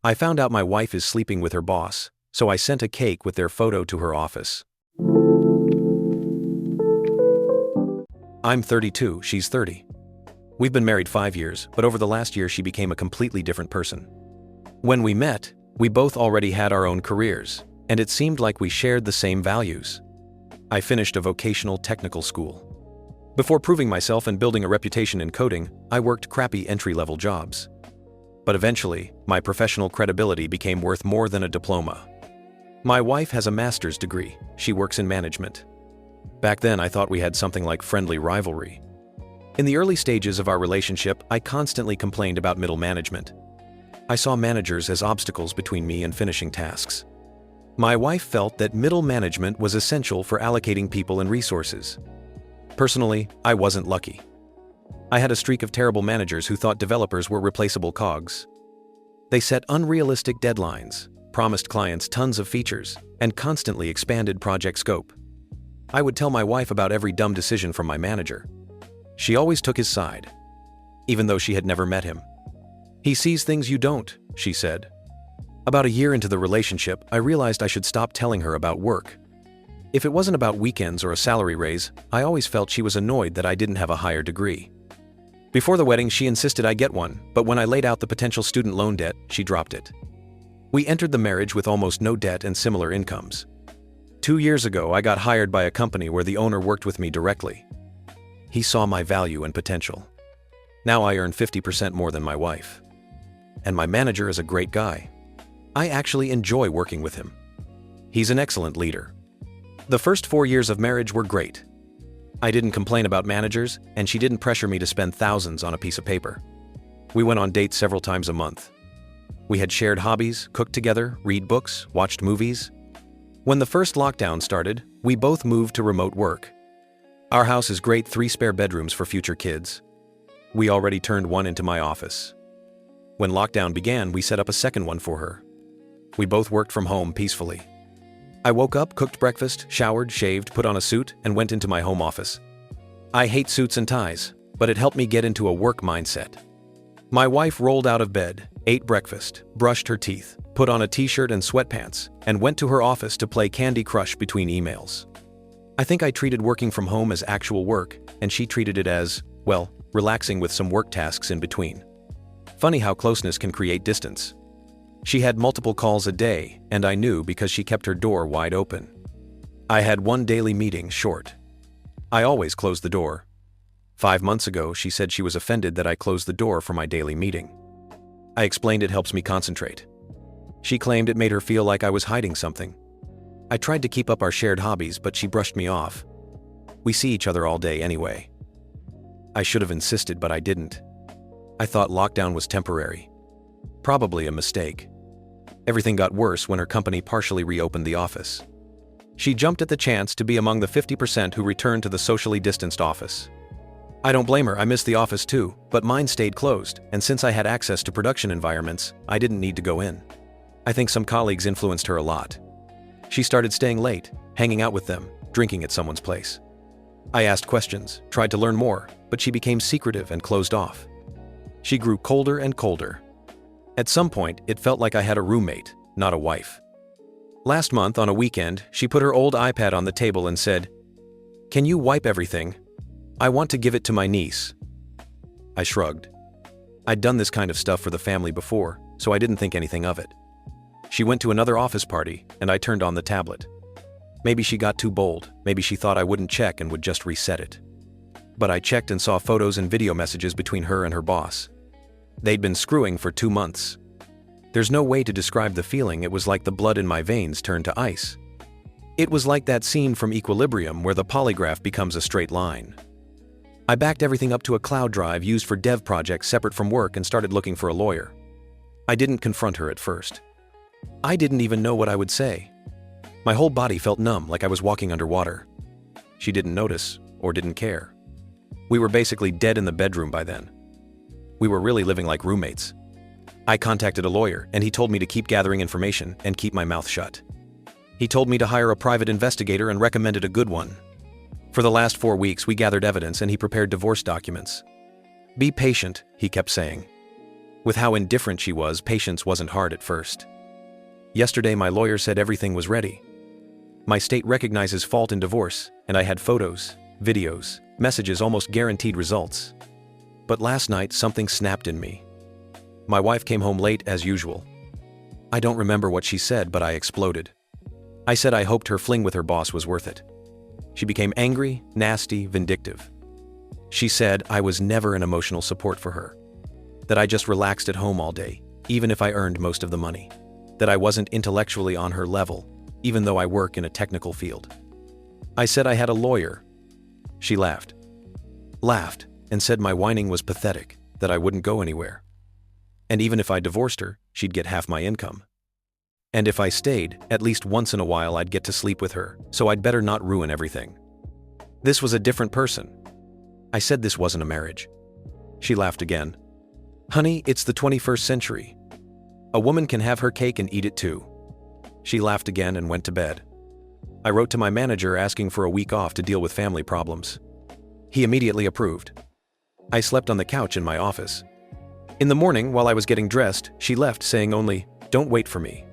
I found out my wife is sleeping with her boss, so I sent a cake with their photo to her office. I'm 32, she's 30. We've been married 5 years, but over the last year she became a completely different person. When we met, we both already had our own careers, and it seemed like we shared the same values. I finished a vocational technical school. Before proving myself and building a reputation in coding, I worked crappy entry-level jobs. But eventually, my professional credibility became worth more than a diploma. My wife has a master's degree. She works in management. Back then, I thought we had something like friendly rivalry. In the early stages of our relationship, I constantly complained about middle management. I saw managers as obstacles between me and finishing tasks. My wife felt that middle management was essential for allocating people and resources. Personally, I wasn't lucky. I had a streak of terrible managers who thought developers were replaceable cogs. They set unrealistic deadlines, promised clients tons of features, and constantly expanded project scope. I would tell my wife about every dumb decision from my manager. She always took his side, even though she had never met him. "He sees things you don't," she said. About a year into the relationship, I realized I should stop telling her about work. If it wasn't about weekends or a salary raise, I always felt she was annoyed that I didn't have a higher degree. Before the wedding, she insisted I get one, but when I laid out the potential student loan debt, she dropped it. We entered the marriage with almost no debt and similar incomes. 2 years ago, I got hired by a company where the owner worked with me directly. He saw my value and potential. Now I earn 50% more than my wife. And my manager is a great guy. I actually enjoy working with him. He's an excellent leader. The first 4 years of marriage were great. I didn't complain about managers, and she didn't pressure me to spend thousands on a piece of paper. We went on dates several times a month. We had shared hobbies, cooked together, read books, watched movies. When the first lockdown started, we both moved to remote work. Our house is great, 3 spare bedrooms for future kids. We already turned one into my office. When lockdown began, we set up a second one for her. We both worked from home peacefully. I woke up, cooked breakfast, showered, shaved, put on a suit, and went into my home office. I hate suits and ties, but it helped me get into a work mindset. My wife rolled out of bed, ate breakfast, brushed her teeth, put on a t-shirt and sweatpants, and went to her office to play Candy Crush between emails. I think I treated working from home as actual work, and she treated it as, well, relaxing with some work tasks in between. Funny how closeness can create distance. She had multiple calls a day, and I knew because she kept her door wide open. I had one daily meeting short. I always closed the door. 5 months ago, she said she was offended that I closed the door for my daily meeting. I explained it helps me concentrate. She claimed it made her feel like I was hiding something. I tried to keep up our shared hobbies, but she brushed me off. We see each other all day anyway. I should have insisted, but I didn't. I thought lockdown was temporary. Probably a mistake. Everything got worse when her company partially reopened the office. She jumped at the chance to be among the 50% who returned to the socially distanced office. I don't blame her, I missed the office too, but mine stayed closed, and since I had access to production environments, I didn't need to go in. I think some colleagues influenced her a lot. She started staying late, hanging out with them, drinking at someone's place. I asked questions, tried to learn more, but she became secretive and closed off. She grew colder and colder. At some point, it felt like I had a roommate, not a wife. Last month, on a weekend, she put her old iPad on the table and said, "Can you wipe everything? I want to give it to my niece." I shrugged. I'd done this kind of stuff for the family before, so I didn't think anything of it. She went to another office party, and I turned on the tablet. Maybe she got too bold, maybe she thought I wouldn't check and would just reset it. But I checked and saw photos and video messages between her and her boss. They'd been screwing for 2 months. There's no way to describe the feeling. It was like the blood in my veins turned to ice. It was like that scene from Equilibrium where the polygraph becomes a straight line. I backed everything up to a cloud drive used for dev projects separate from work and started looking for a lawyer. I didn't confront her at first. I didn't even know what I would say. My whole body felt numb, like I was walking underwater. She didn't notice, or didn't care. We were basically dead in the bedroom by then. We were really living like roommates. I contacted a lawyer, and he told me to keep gathering information and keep my mouth shut. He told me to hire a private investigator and recommended a good one. For the last 4 weeks, we gathered evidence and he prepared divorce documents. "Be patient," he kept saying. With how indifferent she was, patience wasn't hard at first. Yesterday, my lawyer said everything was ready. My state recognizes fault in divorce, and I had photos, videos, messages, almost guaranteed results. But last night, something snapped in me. My wife came home late as usual. I don't remember what she said, but I exploded. I said I hoped her fling with her boss was worth it. She became angry, nasty, vindictive. She said I was never an emotional support for her. That I just relaxed at home all day, even if I earned most of the money. That I wasn't intellectually on her level, even though I work in a technical field. I said I had a lawyer. She laughed, and said my whining was pathetic, that I wouldn't go anywhere. And even if I divorced her, she'd get half my income. And if I stayed, at least once in a while I'd get to sleep with her, so I'd better not ruin everything. This was a different person. I said this wasn't a marriage. She laughed again. Honey, it's the 21st century. A woman can have her cake and eat it too. She laughed again and went to bed. I wrote to my manager asking for a week off to deal with family problems. He immediately approved. I slept on the couch in my office. In the morning, while I was getting dressed, she left saying only, "Don't wait for me."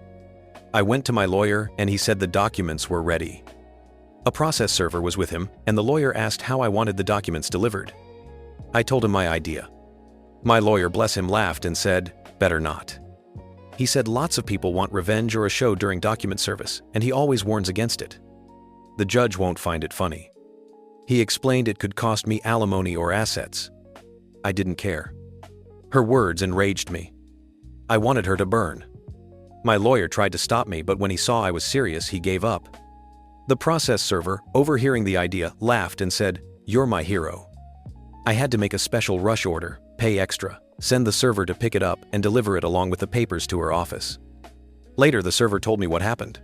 I went to my lawyer and he said the documents were ready. A process server was with him and the lawyer asked how I wanted the documents delivered. I told him my idea. My lawyer, bless him, laughed and said, "Better not." He said lots of people want revenge or a show during document service, and he always warns against it. The judge won't find it funny. He explained it could cost me alimony or assets. I didn't care. Her words enraged me. I wanted her to burn. My lawyer tried to stop me, but when he saw I was serious, he gave up. The process server, overhearing the idea, laughed and said, "You're my hero." I had to make a special rush order, pay extra, send the server to pick it up and deliver it along with the papers to her office. Later, the server told me what happened.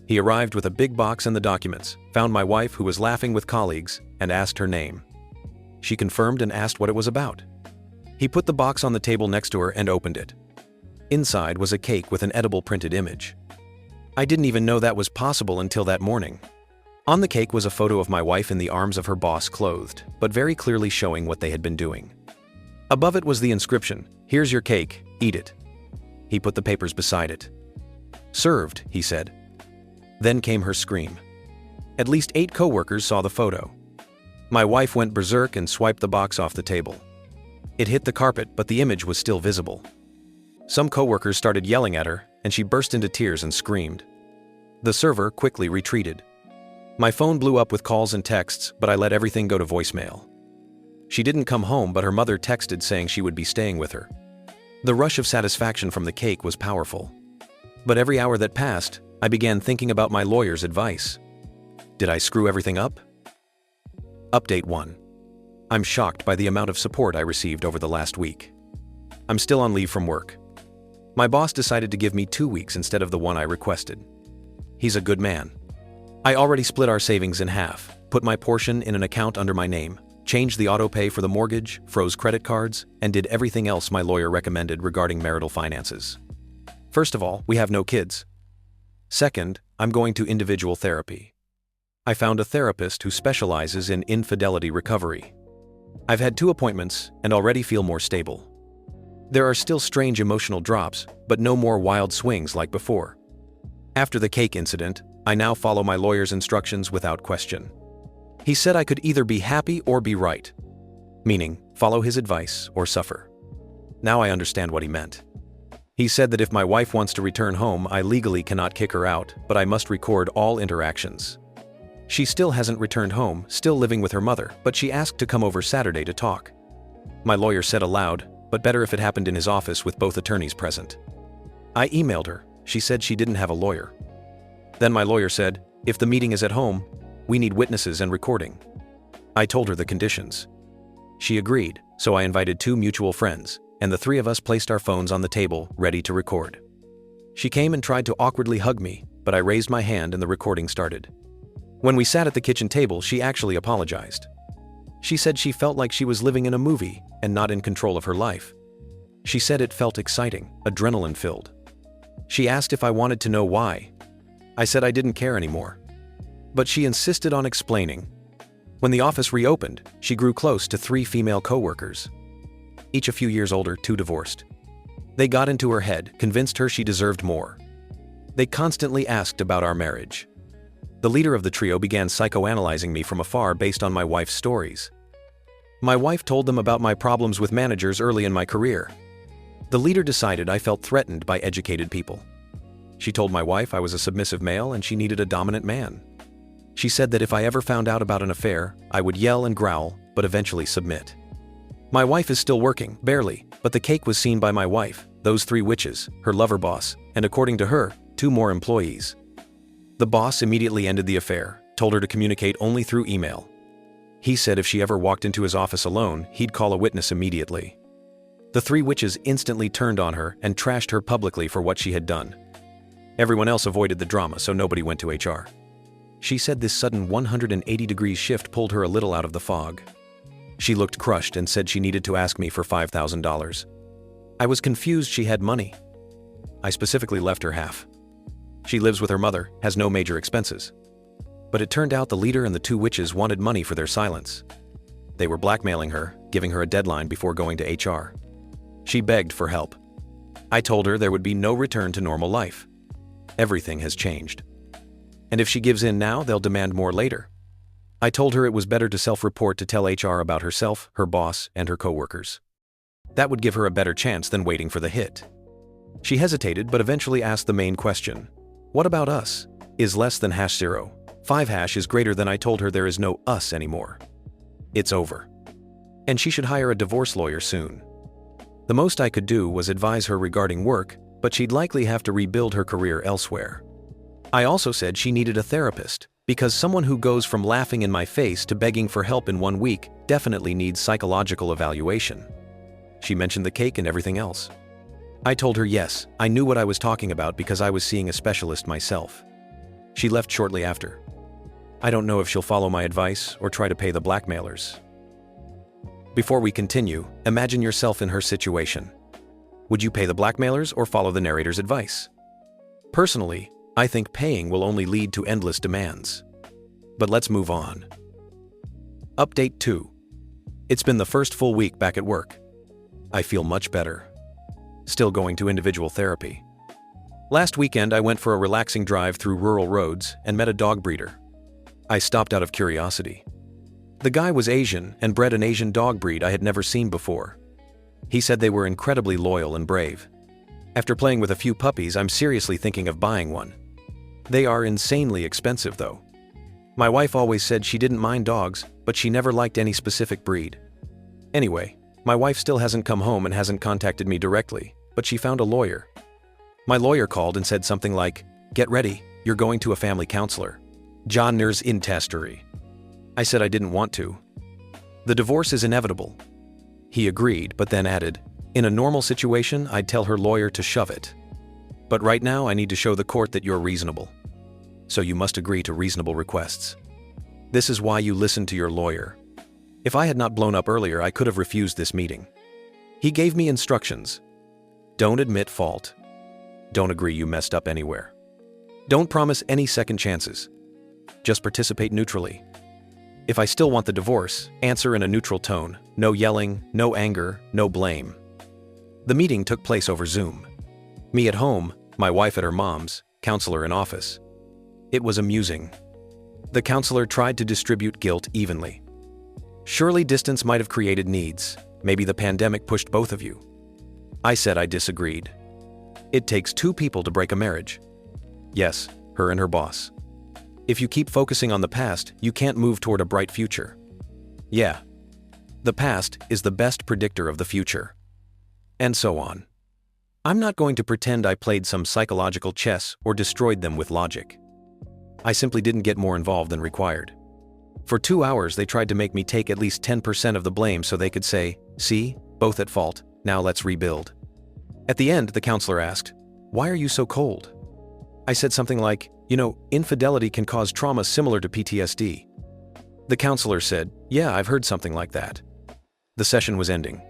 He arrived with a big box and the documents, found my wife who was laughing with colleagues, and asked her name. She confirmed and asked what it was about. He put the box on the table next to her and opened it. Inside was a cake with an edible printed image. I didn't even know that was possible until that morning. On the cake was a photo of my wife in the arms of her boss, clothed, but very clearly showing what they had been doing. Above it was the inscription, "Here's your cake, eat it." He put the papers beside it. "Served," he said. Then came her scream. At least 8 coworkers saw the photo. My wife went berserk and swiped the box off the table. It hit the carpet, but the image was still visible. Some coworkers started yelling at her, and she burst into tears and screamed. The server quickly retreated. My phone blew up with calls and texts, but I let everything go to voicemail. She didn't come home, but her mother texted saying she would be staying with her. The rush of satisfaction from the cake was powerful. But every hour that passed, I began thinking about my lawyer's advice. Did I screw everything up? Update 1. I'm shocked by the amount of support I received over the last week. I'm still on leave from work. My boss decided to give me 2 weeks instead of the one I requested. He's a good man. I already split our savings in half, put my portion in an account under my name, changed the auto pay for the mortgage, froze credit cards, and did everything else my lawyer recommended regarding marital finances. First of all, we have no kids. Second, I'm going to individual therapy. I found a therapist who specializes in infidelity recovery. I've had 2 appointments and already feel more stable. There are still strange emotional drops, but no more wild swings like before. After the cake incident, I now follow my lawyer's instructions without question. He said I could either be happy or be right, meaning follow his advice or suffer. Now I understand what he meant. He said that if my wife wants to return home, I legally cannot kick her out, but I must record all interactions. She still hasn't returned home, still living with her mother, but she asked to come over Saturday to talk. My lawyer said aloud, but better if it happened in his office with both attorneys present. I emailed her. She said she didn't have a lawyer. Then my lawyer said, if the meeting is at home, we need witnesses and recording. I told her the conditions. She agreed, so I invited 2 mutual friends, and the 3 of us placed our phones on the table, ready to record. She came and tried to awkwardly hug me, but I raised my hand and the recording started. When we sat at the kitchen table, she actually apologized. She said she felt like she was living in a movie and not in control of her life. She said it felt exciting, adrenaline-filled. She asked if I wanted to know why. I said I didn't care anymore. But she insisted on explaining. When the office reopened, she grew close to 3 female coworkers. Each a few years older, 2 divorced. They got into her head, convinced her she deserved more. They constantly asked about our marriage. The leader of the trio began psychoanalyzing me from afar based on my wife's stories. My wife told them about my problems with managers early in my career. The leader decided I felt threatened by educated people. She told my wife I was a submissive male and she needed a dominant man. She said that if I ever found out about an affair, I would yell and growl, but eventually submit. My wife is still working, barely, but the cake was seen by my wife, those 3 witches, her lover boss, and according to her, 2 more employees. The boss immediately ended the affair, told her to communicate only through email. He said if she ever walked into his office alone, he'd call a witness immediately. The 3 witches instantly turned on her and trashed her publicly for what she had done. Everyone else avoided the drama, so nobody went to HR. She said this sudden 180-degree shift pulled her a little out of the fog. She looked crushed and said she needed to ask me for $5,000. I was confused she had money. I specifically left her half. She lives with her mother, has no major expenses. But it turned out the leader and the 2 witches wanted money for their silence. They were blackmailing her, giving her a deadline before going to HR. She begged for help. I told her there would be no return to normal life. Everything has changed. And if she gives in now, they'll demand more later. I told her it was better to self-report to tell HR about herself, her boss, and her coworkers. That would give her a better chance than waiting for the hit. She hesitated but eventually asked the main question. What about us? Is less than #0. 5# is greater than. I told her there is no us anymore. It's over. And she should hire a divorce lawyer soon. The most I could do was advise her regarding work, but she'd likely have to rebuild her career elsewhere. I also said she needed a therapist, because someone who goes from laughing in my face to begging for help in 1 week definitely needs psychological evaluation. She mentioned the cake and everything else. I told her yes, I knew what I was talking about because I was seeing a specialist myself. She left shortly after. I don't know if she'll follow my advice or try to pay the blackmailers. Before we continue, imagine yourself in her situation. Would you pay the blackmailers or follow the narrator's advice? Personally, I think paying will only lead to endless demands. But let's move on. Update 2. It's been the first full week back at work. I feel much better. Still going to individual therapy. Last weekend I went for a relaxing drive through rural roads and met a dog breeder. I stopped out of curiosity. The guy was Asian and bred an Asian dog breed I had never seen before. He said they were incredibly loyal and brave. After playing with a few puppies, I'm seriously thinking of buying one. They are insanely expensive though. My wife always said she didn't mind dogs, but she never liked any specific breed. Anyway, my wife still hasn't come home and hasn't contacted me directly, but she found a lawyer. My lawyer called and said something like, "Get ready, you're going to a family counselor. Johnner's intestery." I said I didn't want to. The divorce is inevitable. He agreed, but then added, "In a normal situation, I'd tell her lawyer to shove it. But right now I need to show the court that you're reasonable. So you must agree to reasonable requests. This is why you listen to your lawyer. If I had not blown up earlier, I could have refused this meeting." He gave me instructions. Don't admit fault. Don't agree you messed up anywhere. Don't promise any second chances. Just participate neutrally. If I still want the divorce, answer in a neutral tone. No yelling, no anger, no blame. The meeting took place over Zoom. Me at home, my wife at her mom's, counselor in office. It was amusing. The counselor tried to distribute guilt evenly. Surely distance might have created needs. Maybe the pandemic pushed both of you. I said I disagreed. It takes 2 people to break a marriage. Yes, her and her boss. If you keep focusing on the past, you can't move toward a bright future. Yeah. The past is the best predictor of the future. And so on. I'm not going to pretend I played some psychological chess or destroyed them with logic. I simply didn't get more involved than required. For 2 hours they tried to make me take at least 10% of the blame so they could say, "See, both at fault, now let's rebuild." At the end, the counselor asked, "Why are you so cold?" I said something like, "Infidelity can cause trauma similar to PTSD." The counselor said, "Yeah, I've heard something like that." The session was ending.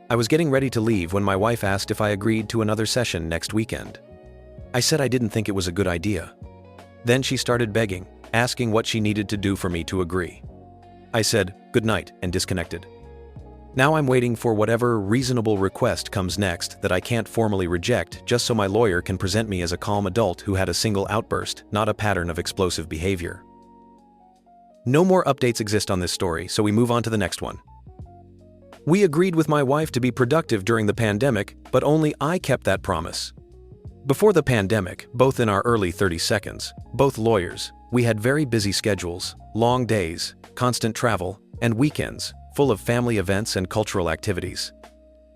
I was getting ready to leave when my wife asked if I agreed to another session next weekend. I said I didn't think it was a good idea. Then she started begging, asking what she needed to do for me to agree. I said, "Good night," and disconnected. Now I'm waiting for whatever reasonable request comes next that I can't formally reject just so my lawyer can present me as a calm adult who had a single outburst, not a pattern of explosive behavior. No more updates exist on this story, so we move on to the next one. We agreed with my wife to be productive during the pandemic, but only I kept that promise. Before the pandemic, both in our early 30s, both lawyers, we had very busy schedules, long days, constant travel, and weekends, full of family events and cultural activities.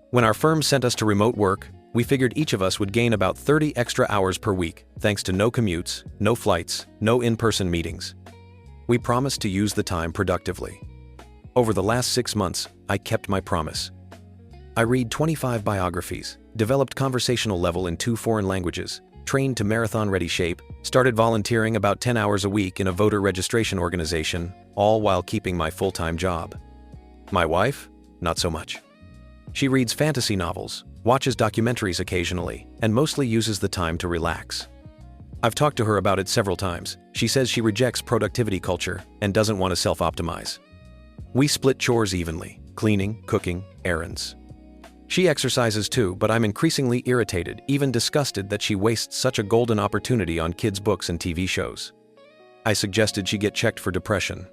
When our firm sent us to remote work, we figured each of us would gain about 30 extra hours per week, thanks to no commutes, no flights, no in-person meetings. We promised to use the time productively. Over the last 6 months, I kept my promise. I read 25 biographies, developed conversational level in 2 foreign languages, trained to marathon-ready shape, started volunteering about 10 hours a week in a voter registration organization, all while keeping my full-time job. My wife? Not so much. She reads fantasy novels, watches documentaries occasionally, and mostly uses the time to relax. I've talked to her about it several times. She says she rejects productivity culture and doesn't want to self-optimize. We split chores evenly: cleaning, cooking, errands. She exercises too, but I'm increasingly irritated, even disgusted that she wastes such a golden opportunity on kids' books and TV shows. I suggested she get checked for depression.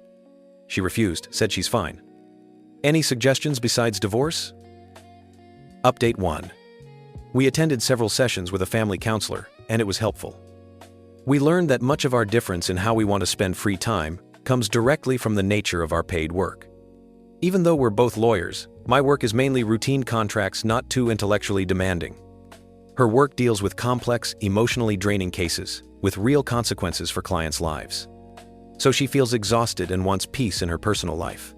She refused, said she's fine. Any suggestions besides divorce? Update 1. We attended several sessions with a family counselor, and it was helpful. We learned that much of our difference in how we want to spend free time comes directly from the nature of our paid work. Even though we're both lawyers, my work is mainly routine contracts, not too intellectually demanding. Her work deals with complex, emotionally draining cases, with real consequences for clients' lives. So she feels exhausted and wants peace in her personal life.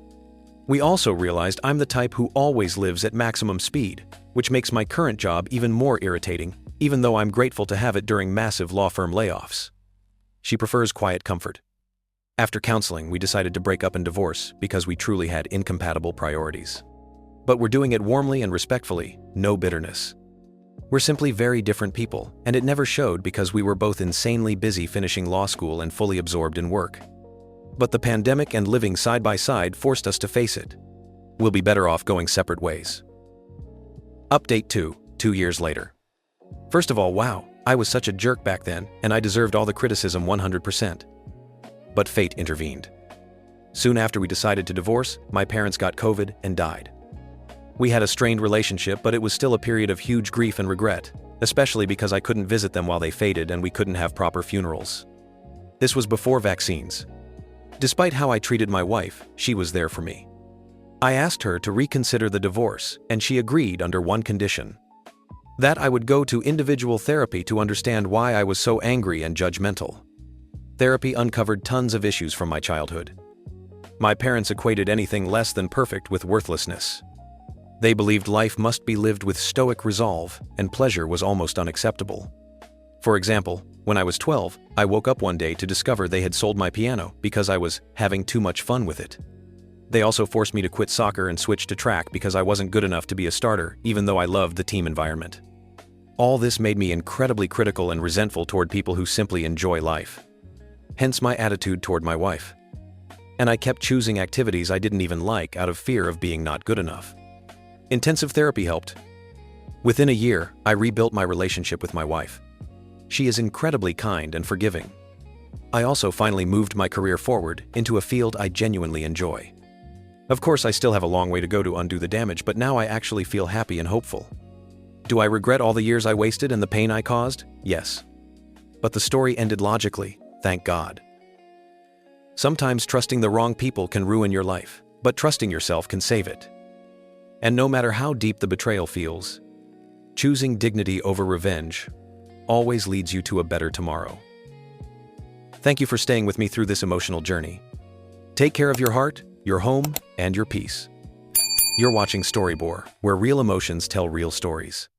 We also realized I'm the type who always lives at maximum speed, which makes my current job even more irritating, even though I'm grateful to have it during massive law firm layoffs. She prefers quiet comfort. After counseling, we decided to break up and divorce because we truly had incompatible priorities. But we're doing it warmly and respectfully, no bitterness. We're simply very different people, and it never showed because we were both insanely busy finishing law school and fully absorbed in work. But the pandemic and living side by side forced us to face it. We'll be better off going separate ways. Update 2, 2 years later. First of all, wow, I was such a jerk back then, and I deserved all the criticism 100%. But fate intervened. Soon after we decided to divorce, my parents got COVID and died. We had a strained relationship, but it was still a period of huge grief and regret, especially because I couldn't visit them while they faded and we couldn't have proper funerals. This was before vaccines. Despite how I treated my wife, she was there for me. I asked her to reconsider the divorce, and she agreed under one condition: that I would go to individual therapy to understand why I was so angry and judgmental. Therapy uncovered tons of issues from my childhood. My parents equated anything less than perfect with worthlessness. They believed life must be lived with stoic resolve, and pleasure was almost unacceptable. For example, when I was 12, I woke up one day to discover they had sold my piano because I was having too much fun with it. They also forced me to quit soccer and switch to track because I wasn't good enough to be a starter, even though I loved the team environment. All this made me incredibly critical and resentful toward people who simply enjoy life. Hence my attitude toward my wife. And I kept choosing activities I didn't even like out of fear of being not good enough. Intensive therapy helped. Within a year, I rebuilt my relationship with my wife. She is incredibly kind and forgiving. I also finally moved my career forward into a field I genuinely enjoy. Of course, I still have a long way to go to undo the damage, but now I actually feel happy and hopeful. Do I regret all the years I wasted and the pain I caused? Yes. But the story ended logically, thank God. Sometimes trusting the wrong people can ruin your life, but trusting yourself can save it. And no matter how deep the betrayal feels, choosing dignity over revenge always leads you to a better tomorrow. Thank you for staying with me through this emotional journey. Take care of your heart, your home, and your peace. You're watching StoryBoar, where real emotions tell real stories.